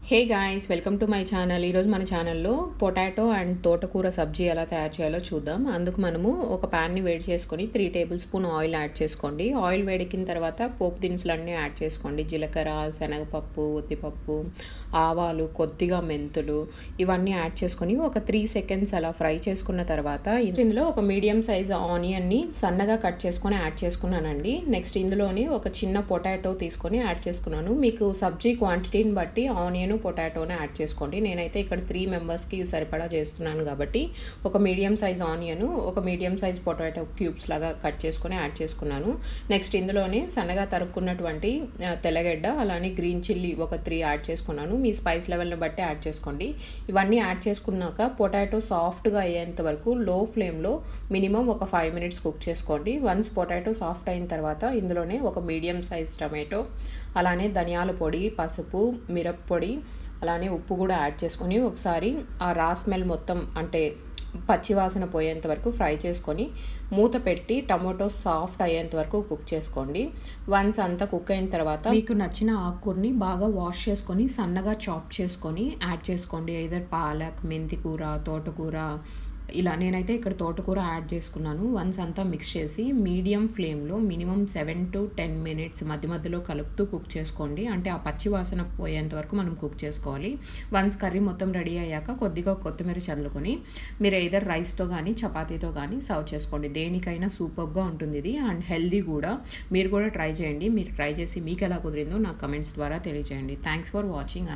Hey guys, welcome to my channel. ఈరోజు మన ఛానల్లో పొటాటో అండ్ తోటకూర సబ్జీ ఎలా తయారు చేయాలో చూద్దాం. అందుకు మనము ఒక ప్యాన్ని వేడి చేసుకొని 3 టేబుల్ స్పూన్ ఆయిల్ యాడ్ చేసుకోండి. ఆయిల్ వేడెక్కిన తర్వాత పోపు దినుసులన్నీ యాడ్ చేసుకోండి. జీలకర్ర, శనగపప్పు, ఉద్దిపప్పు, ఆవాలు, కొద్దిగా మెంతులు ఇవన్నీ యాడ్ చేసుకొని ఒక 3 సెకండ్స్ అలా ఫ్రై చేసుకున్న తర్వాత ఇందులో ఒక మీడియం సైజ్ ఆనియన్ని సన్నగా కట్ చేసుకొని యాడ్ చేసుకున్నానండి. నెక్స్ట్ ఇందులోని ఒక చిన్న పొటాటో తీసుకొని యాడ్ చేసుకున్నాను. మీకు సబ్జీ క్వాంటిటీని బట్టి ఆనియన్ పొటాటోని యాడ్ చేసుకోండి. నేనైతే ఇక్కడ 3 మెంబర్స్కి సరిపడా చేస్తున్నాను కాబట్టి ఒక మీడియం సైజ్ ఆనియన్, ఒక మీడియం సైజ్ పొటాటో క్యూబ్స్ లాగా కట్ చేసుకొని యాడ్ చేసుకున్నాను. నెక్స్ట్ ఇందులోనే సన్నగా తరుక్కున్నటువంటి తెల్లగడ్డ, అలానే గ్రీన్ చిల్లీ ఒక 3 యాడ్ చేసుకున్నాను. మీ స్పైస్ లెవెల్ని బట్టి యాడ్ చేసుకోండి. ఇవన్నీ యాడ్ చేసుకున్నాక పొటాటో సాఫ్ట్గా అయ్యేంత వరకు లో ఫ్లేమ్లో మినిమం ఒక 5 మినిట్స్ కుక్ చేసుకోండి. వన్స్ పొటాటో సాఫ్ట్ అయిన తర్వాత ఇందులోనే ఒక మీడియం సైజ్ టమాటో, అలానే ధనియాల పొడి, పసుపు, మిరప్పొడి, అలానే ఉప్పు కూడా యాడ్ చేసుకొని ఒకసారి ఆ రా స్మెల్ మొత్తం అంటే పచ్చివాసన పోయేంత వరకు ఫ్రై చేసుకొని మూత పెట్టి టమాటో సాఫ్ట్ అయ్యేంత వరకు కుక్ చేసుకోండి. వన్స్ అంతా కుక్ అయిన తర్వాత మీకు నచ్చిన ఆకుకూరని బాగా వాష్ చేసుకొని సన్నగా చాప్ చేసుకొని యాడ్ చేసుకోండి. ఐదర్ పాలక్, మెంతి కూర, తోటకూర, ఇలా నేనైతే ఇక్కడ తోటకూర యాడ్ చేసుకున్నాను. వన్స్ అంతా మిక్స్ చేసి మీడియం ఫ్లేమ్లో మినిమం 7 to 10 మినిట్స్ మధ్య మధ్యలో కలుపుతూ కుక్ చేసుకోండి. అంటే ఆ పచ్చి వాసన పోయేంత వరకు మనం కుక్ చేసుకోవాలి. వన్స్ కర్రీ మొత్తం రెడీ అయ్యాక కొద్దిగా కొత్తిమీర చల్లుకొని మీరు ఏదర్ రైస్తో కానీ చపాతీతో కానీ సర్వ్ చేసుకోండి. దేనికైనా సూపర్గా ఉంటుంది ఇది అండ్ హెల్దీ కూడా. మీరు కూడా ట్రై చేయండి. మీరు ట్రై చేసి మీకు ఎలా కుదిరిందో నాకు కమెంట్స్ ద్వారా తెలియజేయండి. Thanks for watching.